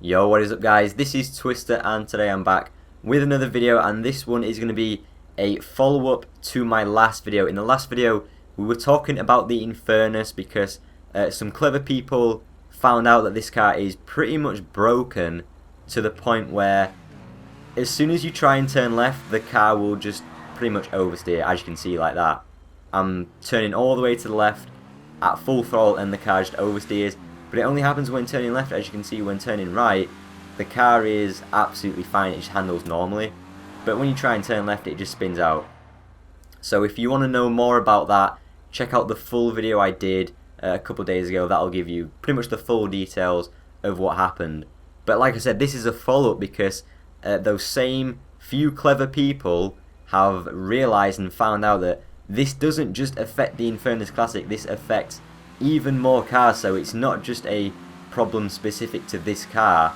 Yo, what is up guys, this is Twister and today I'm back with another video, and this one is going to be a follow-up to my last video. In the last video we were talking about the Infernus because some clever people found out that this car is pretty much broken to the point where as soon as you try and turn left the car will just pretty much oversteer, as you can see like that. I'm turning all the way to the left at full throttle and the car just oversteers. But it only happens when turning left. As you can see, when turning right, the car is absolutely fine, it just handles normally. But when you try and turn left, it just spins out. So if you want to know more about that, check out the full video I did a couple of days ago. That'll give you pretty much the full details of what happened. But like I said, this is a follow-up because those same few clever people have realised and found out that this doesn't just affect the Infernus Classic, this affects even more cars. So it's not just a problem specific to this car,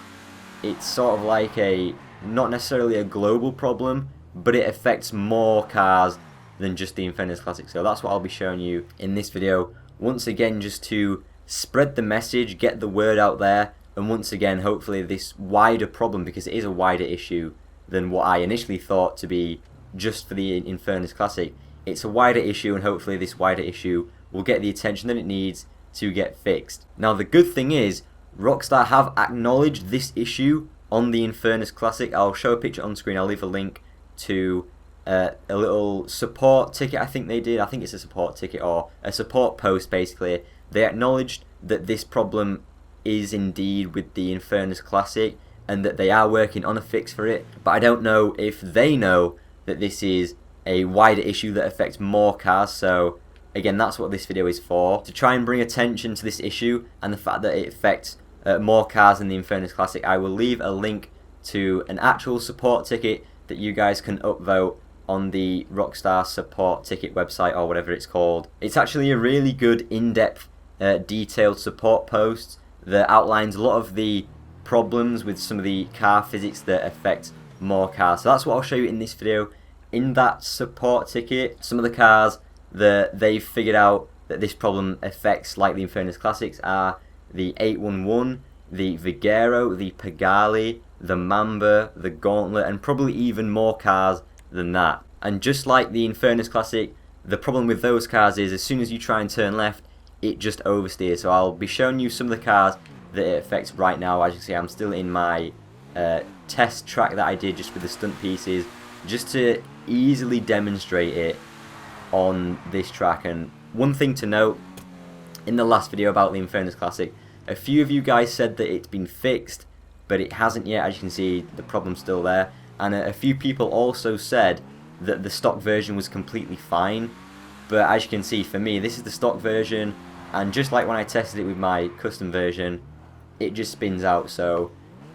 it's sort of like a, not necessarily a global problem, but it affects more cars than just the Infernus Classic. So that's what I'll be showing you in this video, once again just to spread the message, get the word out there, and once again hopefully this wider problem, because it is a wider issue than what I initially thought to be just for the Infernus Classic. It's a wider issue, and hopefully this wider issue will get the attention that it needs to get fixed. Now the good thing is Rockstar have acknowledged this issue on the Infernus Classic. I'll show a picture on screen, I'll leave a link to a little support ticket I think they did. I think it's a support ticket or a support post basically. They acknowledged that this problem is indeed with the Infernus Classic and that they are working on a fix for it, but I don't know if they know that this is a wider issue that affects more cars. So again, that's what this video is for, to try and bring attention to this issue and the fact that it affects more cars than the Infernus Classic. I will leave a link to an actual support ticket that you guys can upvote on the Rockstar support ticket website or whatever it's called. It's actually a really good in-depth detailed support post that outlines a lot of the problems with some of the car physics that affect more cars. So that's what I'll show you in this video. In that support ticket, some of the cars that they've figured out that this problem affects, like the Infernus Classics, are the 811, the Vigero, the Pagani, the Mamba, the Gauntlet, and probably even more cars than that. And just like the Infernus Classic, the problem with those cars is as soon as you try and turn left, it just oversteers. So I'll be showing you some of the cars that it affects right now. As you can see, I'm still in my test track that I did just with the stunt pieces, just to easily demonstrate it on this track. And one thing to note, in the last video about the Infernus Classic, a few of you guys said that it's been fixed, but it hasn't yet. As you can see, the problem's still there, and a few people also said that the stock version was completely fine. But as you can see, for me, this is the stock version, and just like when I tested it with my custom version, it just spins out. So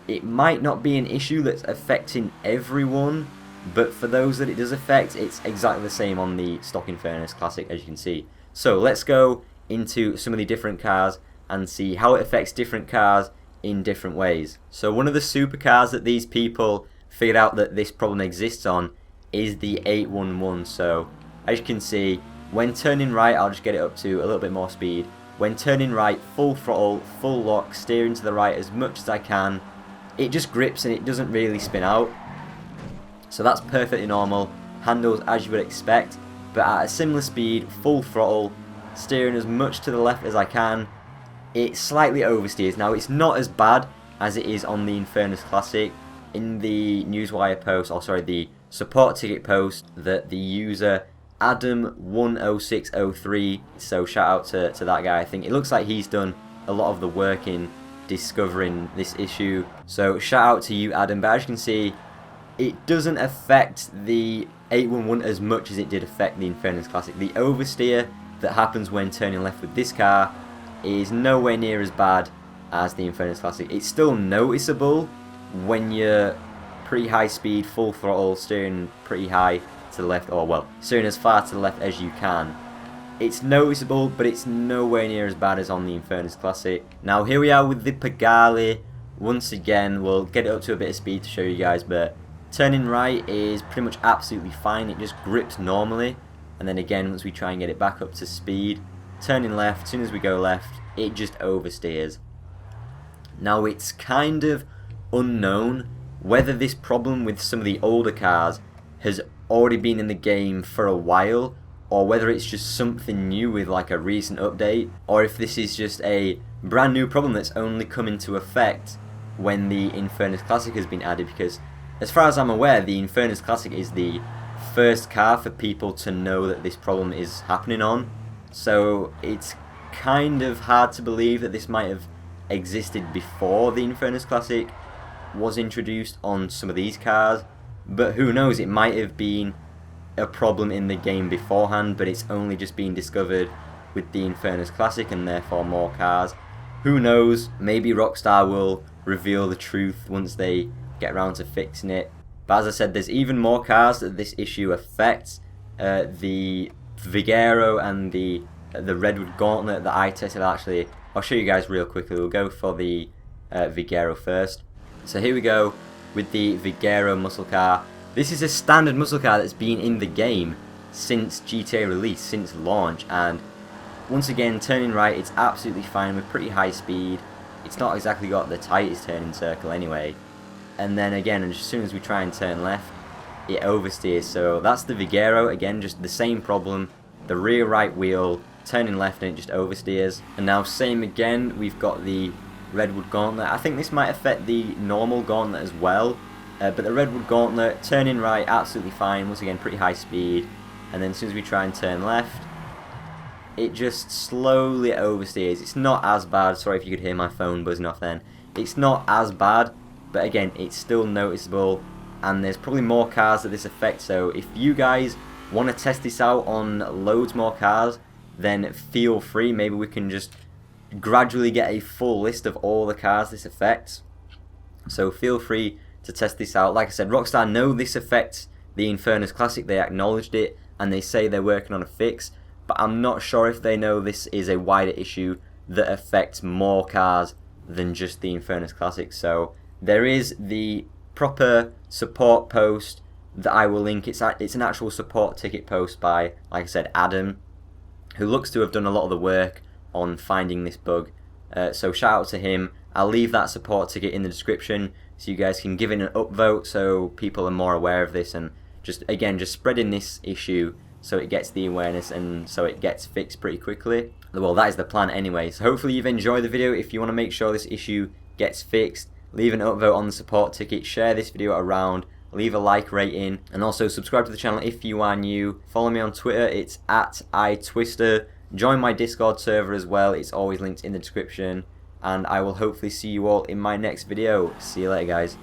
it might not be an issue that's affecting everyone, but for those that it does affect, it's exactly the same on the stock Infernus Classic, as you can see. So let's go into some of the different cars and see how it affects different cars in different ways. So one of the supercars that these people figured out that this problem exists on is the 811. So as you can see, when turning right, I'll just get it up to a little bit more speed. When turning right, full throttle, full lock, steering to the right as much as I can, it just grips and it doesn't really spin out. So that's perfectly normal, handles as you would expect, but at a similar speed, full throttle, steering as much to the left as I can, it slightly oversteers. Now it's not as bad as it is on the Infernus Classic. In the Newswire post, or sorry, the support ticket post that the user Adam10603, so shout out to that guy, I think it looks like he's done a lot of the work in discovering this issue, so shout out to you Adam. But as you can see, it doesn't affect the 811 as much as it did affect the Infernus Classic. The oversteer that happens when turning left with this car is nowhere near as bad as the Infernus Classic. It's still noticeable when you're pretty high speed, full throttle, steering pretty high to the left, or well, steering as far to the left as you can. It's noticeable, but it's nowhere near as bad as on the Infernus Classic. Now here we are with the Pagani. Once again, we'll get it up to a bit of speed to show you guys, but turning right is pretty much absolutely fine. It just grips normally, and then again once we try and get it back up to speed, turning left, as soon as we go left, it just oversteers. Now it's kind of unknown whether this problem with some of the older cars has already been in the game for a while, or whether it's just something new with like a recent update, or if this is just a brand new problem that's only come into effect when the Infernus Classic has been added, because as far as I'm aware, the Infernus Classic is the first car for people to know that this problem is happening on, so it's kind of hard to believe that this might have existed before the Infernus Classic was introduced on some of these cars, but who knows, it might have been a problem in the game beforehand, but it's only just been discovered with the Infernus Classic and therefore more cars. Who knows, maybe Rockstar will reveal the truth once they get around to fixing it. But as I said, there's even more cars that this issue affects. The Vigero and the Redwood Gauntlet that I tested, actually, I'll show you guys real quickly. We'll go for the Vigero first. So here we go with the Vigero muscle car. This is a standard muscle car that's been in the game since GTA release, since launch, and once again, turning right, it's absolutely fine with pretty high speed. It's not exactly got the tightest turning circle anyway. And then again, as soon as we try and turn left, it oversteers. So that's the Vigero, again, just the same problem. The rear right wheel, turning left and it just oversteers. And now same again, we've got the Redwood Gauntlet. I think this might affect the normal Gauntlet as well. But the Redwood Gauntlet, turning right, absolutely fine. Once again, pretty high speed. And then as soon as we try and turn left, it just slowly oversteers. It's not as bad. Sorry if you could hear my phone buzzing off then. It's not as bad, but again, it's still noticeable. And there's probably more cars that this affects. So if you guys want to test this out on loads more cars, then feel free. Maybe we can just gradually get a full list of all the cars this affects. So feel free to test this out. Like I said, Rockstar know this affects the Infernus Classic. They acknowledged it and they say they're working on a fix, but I'm not sure if they know this is a wider issue that affects more cars than just the Infernus Classic. So there is the proper support post that I will link. It's an actual support ticket post by, like I said, Adam, who looks to have done a lot of the work on finding this bug. So shout out to him. I'll leave that support ticket in the description so you guys can give it an upvote so people are more aware of this, and just spreading this issue so it gets the awareness and so it gets fixed pretty quickly. Well, that is the plan anyway. So hopefully you've enjoyed the video. If you want to make sure this issue gets fixed, leave an upvote on the support ticket, share this video around, leave a like rating, and also subscribe to the channel if you are new. Follow me on Twitter, it's @iTwister. Join my Discord server as well, it's always linked in the description. And I will hopefully see you all in my next video. See you later, guys.